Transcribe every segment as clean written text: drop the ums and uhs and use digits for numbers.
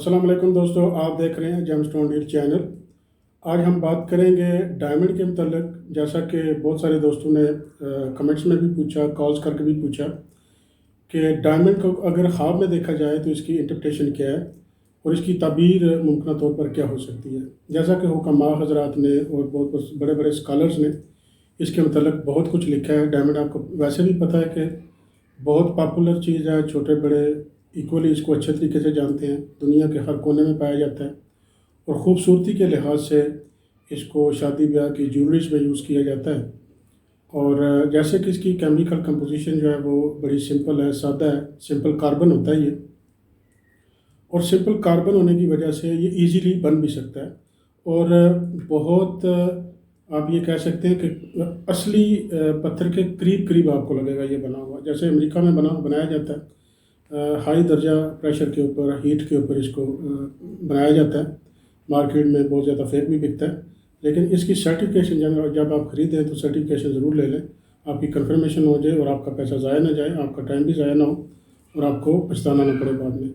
السلام علیکم دوستو، آپ دیکھ رہے ہیں جیم سٹون ڈیل چینل۔ آج ہم بات کریں گے ڈائمنڈ کے متعلق، جیسا کہ بہت سارے دوستوں نے کمنٹس میں بھی پوچھا، کالز کر کے بھی پوچھا کہ ڈائمنڈ کو اگر خواب میں دیکھا جائے تو اس کی انٹرپریٹیشن کیا ہے اور اس کی تعبیر ممکنہ طور پر کیا ہو سکتی ہے۔ جیسا کہ حکماء حضرات نے اور بہت بڑے بڑے اسکالرز نے اس کے متعلق بہت کچھ لکھا ہے۔ ڈائمنڈ آپ کو ویسے بھی پتہ ہے کہ بہت پاپولر چیز ہے، چھوٹے بڑے ایکولی اس کو اچھے طریقے سے جانتے ہیں، دنیا کے ہر کونے میں پایا جاتا ہے اور خوبصورتی کے لحاظ سے اس کو شادی بیاہ کی جیولریز میں یوز کیا جاتا ہے۔ اور جیسے کہ اس کی کیمیکل کمپوزیشن جو ہے وہ بڑی سمپل ہے، سادہ ہے، سمپل کاربن ہوتا ہے یہ، اور سمپل کاربن ہونے کی وجہ سے یہ ایزیلی بن بھی سکتا ہے اور بہت آپ یہ کہہ سکتے ہیں کہ اصلی پتھر کے قریب قریب آپ کو لگے گا یہ بنا ہوا، جیسے امریکہ میں بنایا جاتا ہے، ہائی درجہ پریشر کے اوپر، ہیٹ کے اوپر اس کو بنایا جاتا ہے۔ مارکیٹ میں بہت زیادہ فیک بھی بکتا ہے، لیکن اس کی سرٹیفکیشن جب آپ خریدیں تو سرٹیفکیشن ضرور لے لیں، آپ کی کنفرمیشن ہو جائے اور آپ کا پیسہ ضائع نہ جائے، آپ کا ٹائم بھی ضائع نہ ہو اور آپ کو پچھتانا نہ پڑے بعد میں۔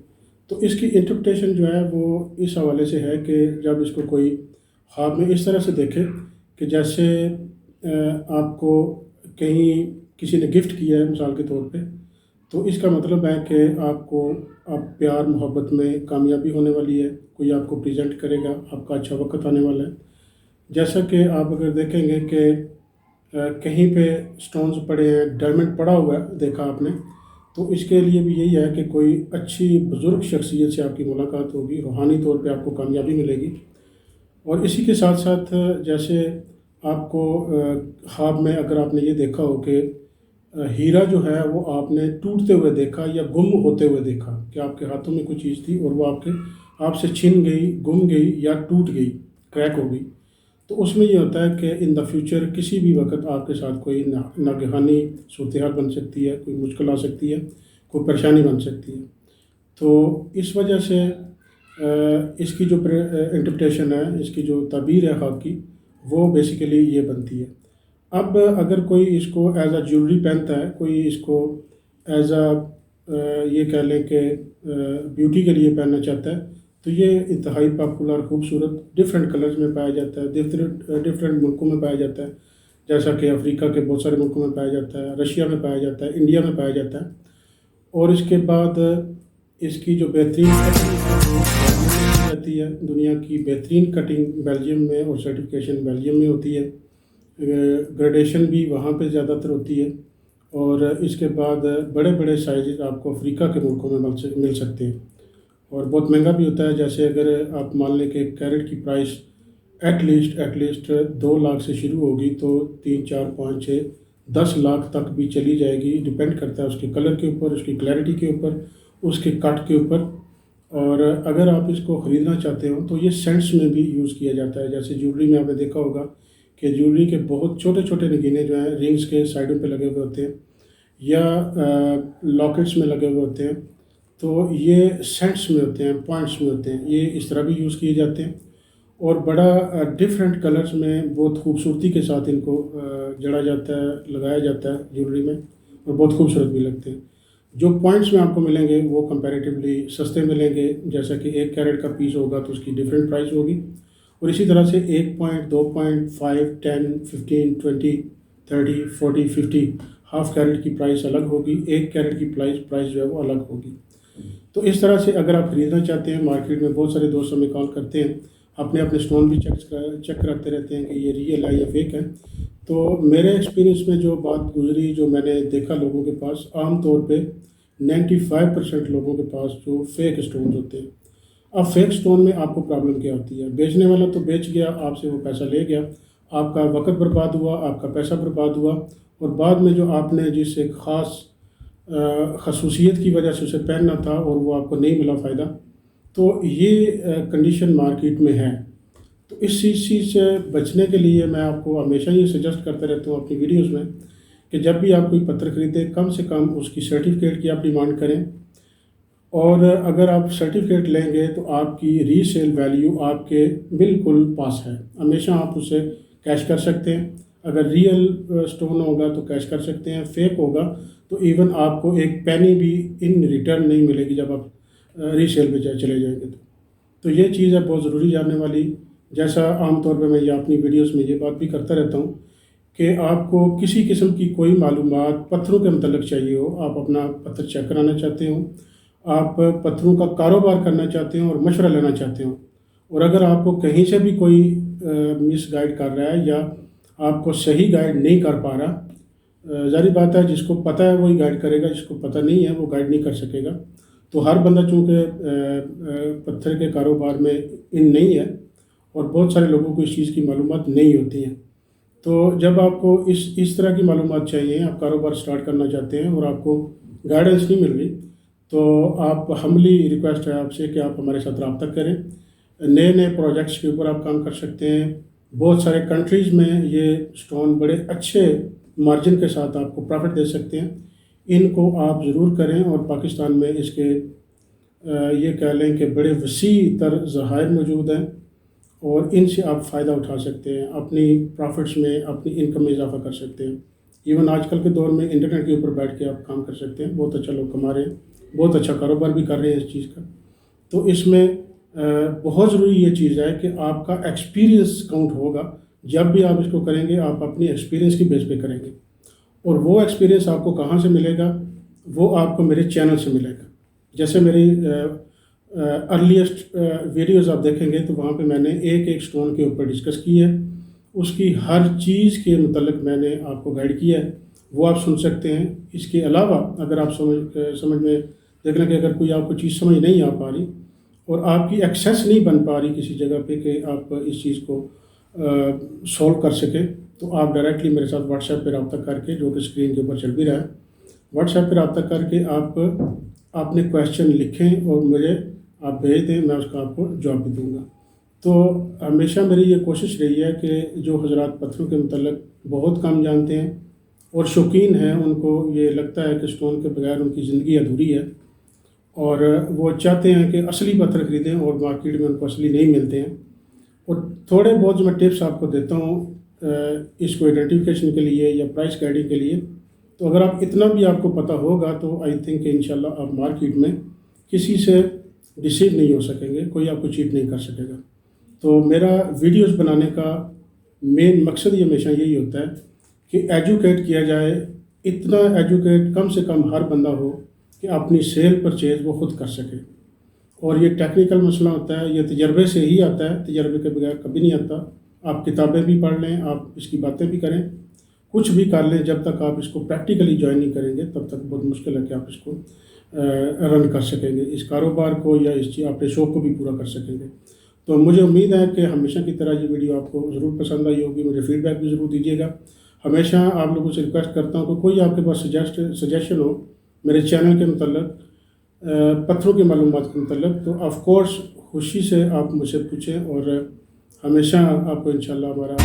تو اس کی انٹرپریٹیشن جو ہے وہ اس حوالے سے ہے کہ جب اس کو کوئی خواب میں اس طرح سے دیکھے کہ جیسے آپ کو کہیں کسی نے گفٹ کیا ہے مثال کے طور پہ، تو اس کا مطلب ہے کہ آپ پیار محبت میں کامیابی ہونے والی ہے، کوئی آپ کو پریزنٹ کرے گا، آپ کا اچھا وقت آنے والا ہے۔ جیسا کہ آپ اگر دیکھیں گے کہ کہیں پہ سٹونز پڑے ہیں، ڈائمنڈ پڑا ہوا ہے دیکھا آپ نے، تو اس کے لیے بھی یہی ہے کہ کوئی اچھی بزرگ شخصیت سے آپ کی ملاقات ہوگی، روحانی طور پہ آپ کو کامیابی ملے گی۔ اور اسی کے ساتھ ساتھ جیسے آپ کو خواب میں اگر آپ نے یہ دیکھا ہو کہ ہیرا جو ہے وہ آپ نے ٹوٹتے ہوئے دیکھا یا گم ہوتے ہوئے دیکھا، کہ آپ کے ہاتھوں میں کوئی چیز تھی اور وہ آپ سے چھن گئی، گم گئی یا ٹوٹ گئی، کریک ہو گئی، تو اس میں یہ ہوتا ہے کہ ان دا فیوچر کسی بھی وقت آپ کے ساتھ کوئی ناگہانی صورتحال بن سکتی ہے، کوئی مشکل آ سکتی ہے، کوئی پریشانی بن سکتی ہے۔ تو اس وجہ سے اس کی جو انٹرپریٹیشن ہے، اس کی جو تعبیر ہے خواب کی، وہ بیسیکلی یہ بنتی ہے۔ اب اگر کوئی اس کو ایز اے جیولری پہنتا ہے، کوئی اس کو ایز اے یہ کہہ لیں کہ بیوٹی کے لیے پہننا چاہتا ہے، تو یہ انتہائی پاپولر، خوبصورت، ڈفرینٹ کلرز میں پایا جاتا ہے، ڈفرینٹ ملکوں میں پایا جاتا ہے، جیسا کہ افریقہ کے بہت سارے ملکوں میں پایا جاتا ہے، رشیا میں پایا جاتا ہے، انڈیا میں پایا جاتا ہے۔ اور اس کے بعد اس کی جو بہترین کٹنگ جاتی ہے، دنیا کی بہترین کٹنگ بیلجیم میں اور سرٹیفکیشن بیلجیم میں ہوتی ہے، گریڈیشن بھی وہاں پہ زیادہ تر ہوتی ہے۔ اور اس کے بعد بڑے بڑے سائزز آپ کو افریقہ کے ملکوں میں مل سکتے ہیں اور بہت مہنگا بھی ہوتا ہے۔ جیسے اگر آپ مان لیں کہ ایک کیرٹ کی پرائس ایٹ لیسٹ 2 لاکھ سے شروع ہوگی تو 3 4 5 6 10 لاکھ تک بھی چلی جائے گی، ڈپینڈ کرتا ہے اس کے کلر کے اوپر، اس کی کلیئرٹی کے اوپر، اس کے کٹ کے اوپر۔ اور اگر آپ اس کو خریدنا چاہتے ہو تو یہ سینٹس میں بھی یوز کیا جاتا ہے، جیسے جیولری میں آپ نے دیکھا ہوگا کہ جیولری کے بہت چھوٹے چھوٹے نگینے جو ہیں رنگز کے سائڈوں پہ لگے ہوئے ہوتے ہیں یا لاکٹس میں لگے ہوئے ہوتے ہیں، تو یہ سینٹس میں ہوتے ہیں، پوائنٹس میں ہوتے ہیں، یہ اس طرح بھی یوز کیے جاتے ہیں۔ اور بڑا ڈفرینٹ کلرز میں بہت خوبصورتی کے ساتھ ان کو جڑا جاتا ہے، لگایا جاتا ہے جیولری میں، اور بہت خوبصورت بھی لگتے ہیں۔ جو پوائنٹس میں آپ کو ملیں گے وہ کمپیریٹیولی سستے ملیں گے، جیسا کہ 1 کیرٹ کا پیس ہوگا تو اس کی ڈفرینٹ پرائس ہوگی، اور اسی طرح سے 1 پوائنٹ، 2 پوائنٹ، 5، 10، 15، 20، 30، 40، 50 ہاف کیرٹ کی پرائس الگ ہوگی، 1 کیرٹ کی پرائس جو ہے وہ الگ ہوگی۔ تو اس طرح سے اگر آپ خریدنا چاہتے ہیں، مارکیٹ میں بہت سارے دوست ہمیں کال کرتے ہیں، اپنے سٹون بھی چیک کراتے رہتے ہیں کہ یہ ریئل ہے یا فیک ہے۔ تو میرے ایکسپیرینس میں جو بات گزری، جو میں نے دیکھا لوگوں کے پاس، عام طور پہ 95% لوگوں کے پاس جو فیک سٹونز ہوتے ہیں۔ اب فیک سٹون میں آپ کو پرابلم کیا ہوتی ہے؟ بیچنے والا تو بیچ گیا، آپ سے وہ پیسہ لے گیا، آپ کا وقت برباد ہوا، آپ کا پیسہ برباد ہوا، اور بعد میں جو آپ نے جس ایک خاص خصوصیت کی وجہ سے اسے پہننا تھا اور وہ آپ کو نہیں ملا فائدہ، تو یہ کنڈیشن مارکیٹ میں ہے۔ تو اس چیز سے بچنے کے لیے میں آپ کو ہمیشہ یہ سجیسٹ کرتا رہتا ہوں اپنی ویڈیوز میں کہ جب بھی آپ کوئی پتھر خریدیں، کم سے کم اس کی سرٹیفکیٹ کی آپ ڈیمانڈ کریں، اور اگر آپ سرٹیفکیٹ لیں گے تو آپ کی ری سیل ویلیو آپ کے بالکل پاس ہے، ہمیشہ آپ اسے کیش کر سکتے ہیں۔ اگر ریئل سٹون ہوگا تو کیش کر سکتے ہیں، فیک ہوگا تو ایون آپ کو ایک پینی بھی ان ریٹرن نہیں ملے گی جب آپ ری سیل پہ چلے جائیں گے تو۔ تو یہ چیز ہے بہت ضروری جاننے والی. جیسا عام طور پہ میں یہ اپنی ویڈیوز میں یہ بات بھی کرتا رہتا ہوں کہ آپ کو کسی قسم کی کوئی معلومات پتھروں کے متعلق چاہیے ہو، آپ اپنا پتھر چیک کرانا چاہتے ہوں، آپ پتھروں کا کاروبار کرنا چاہتے ہوں اور مشورہ لینا چاہتے ہوں، اور اگر آپ کو کہیں سے بھی کوئی مس گائیڈ کر رہا ہے یا آپ کو صحیح گائیڈ نہیں کر پا رہا، ظاہری بات ہے جس کو پتہ ہے وہی گائیڈ کرے گا، جس کو پتہ نہیں ہے وہ گائیڈ نہیں کر سکے گا. تو ہر بندہ چونکہ پتھر کے کاروبار میں ان نہیں ہے اور بہت سارے لوگوں کو اس چیز کی معلومات نہیں ہوتی ہیں. تو جب آپ کو اس طرح کی معلومات چاہیے، آپ کاروبار سٹارٹ کرنا چاہتے ہیں اور آپ کو گائیڈنس نہیں مل رہی، تو آپ ہمبلی ریکویسٹ ہے آپ سے کہ آپ ہمارے ساتھ رابطہ کریں. نئے نئے پروجیکٹس کے اوپر آپ کام کر سکتے ہیں. بہت سارے کنٹریز میں یہ سٹون بڑے اچھے مارجن کے ساتھ آپ کو پروفٹ دے سکتے ہیں. ان کو آپ ضرور کریں، اور پاکستان میں اس کے یہ کہہ لیں کہ بڑے وسیع تر ذخائر موجود ہیں اور ان سے آپ فائدہ اٹھا سکتے ہیں، اپنی پروفٹس میں اپنی انکم میں اضافہ کر سکتے ہیں. ایون آج کل کے دور میں انٹرنیٹ کے اوپر بیٹھ کے آپ کام کر سکتے ہیں. بہت اچھا لوگ کما رہے ہیں، بہت اچھا کاروبار بھی کر رہے ہیں اس چیز کا. تو اس میں بہت ضروری یہ چیز ہے کہ آپ کا ایکسپیرینس کاؤنٹ ہوگا. جب بھی آپ اس کو کریں گے آپ اپنی ایکسپیرینس کی بیس پہ کریں گے، اور وہ ایکسپیرینس آپ کو کہاں سے ملے گا؟ وہ آپ کو میرے چینل سے ملے گا. جیسے میری ارلیسٹ ویڈیوز آپ دیکھیں گے تو وہاں پہ میں نے ایک ایک سٹون کے اوپر ڈسکس کی ہے، اس کی ہر چیز کے متعلق میں نے آپ کو گائیڈ کیا ہے، وہ آپ سن سکتے ہیں. اس کے علاوہ اگر آپ سمجھ میں دیکھ لیں کہ اگر کوئی آپ کو چیز سمجھ نہیں آ پا رہی اور آپ کی ایکسیس نہیں بن پا رہی کسی جگہ پہ کہ آپ اس چیز کو سولو کر سکیں، تو آپ ڈائریکٹلی میرے ساتھ واٹس ایپ پہ رابطہ کر کے، جو کہ اسکرین کے اوپر چل بھی رہا ہے، واٹس ایپ پہ رابطہ کر کے آپ اپنے کویشچن لکھیں اور مجھے آپ بھیج دیں، میں اس کا آپ کو جواب بھی دوں گا. تو ہمیشہ میری یہ کوشش رہی ہے کہ جو حضرات پتھروں کے متعلق بہت کم جانتے ہیں اور شوقین ہیں، ان کو یہ لگتا ہے کہ سٹون کے بغیر ان کی زندگی ادھوری ہے، اور وہ چاہتے ہیں کہ اصلی پتھر خریدیں اور مارکیٹ میں ان کو اصلی نہیں ملتے ہیں. اور تھوڑے بہت جو میں ٹپس آپ کو دیتا ہوں اس کو آئیڈینٹیفیکیشن کے لیے یا پرائس گائیڈنگ کے لیے، تو اگر آپ اتنا بھی آپ کو پتہ ہوگا تو آئی تھنک کہ انشاءاللہ آپ مارکیٹ میں کسی سے ڈیسیو نہیں ہو سکیں گے، کوئی آپ کو چیٹ نہیں کر سکے گا. تو میرا ویڈیوز بنانے کا مین مقصد یہ ہمیشہ یہی ہوتا ہے کہ ایجوکیٹ کیا جائے. اتنا ایجوکیٹ کم سے کم ہر بندہ ہو کہ اپنی سیل پرچیز وہ خود کر سکے. اور یہ ٹیکنیکل مسئلہ ہوتا ہے، یہ تجربے سے ہی آتا ہے، تجربے کے بغیر کبھی نہیں آتا. آپ کتابیں بھی پڑھ لیں، آپ اس کی باتیں بھی کریں، کچھ بھی کر لیں، جب تک آپ اس کو پریکٹیکلی جوائن نہیں کریں گے تب تک بہت مشکل ہے کہ آپ اس کو رن کر سکیں گے، اس کاروبار کو یا اس اپنے شوق کو بھی پورا کر سکیں گے. تو مجھے امید ہے کہ ہمیشہ کی طرح یہ ویڈیو آپ کو ضرور پسند آئی ہوگی. مجھے فیڈ بیک بھی ضرور دیجیے گا. ہمیشہ آپ لوگوں سے ریکویسٹ کرتا ہوں کہ کوئی آپ کے پاس سجیشن ہو میرے چینل کے متعلق، پتھروں کی معلومات کے متعلق، تو آف کورس خوشی سے آپ مجھ سے پوچھیں، اور ہمیشہ آپ کو انشاءاللہ ہمارا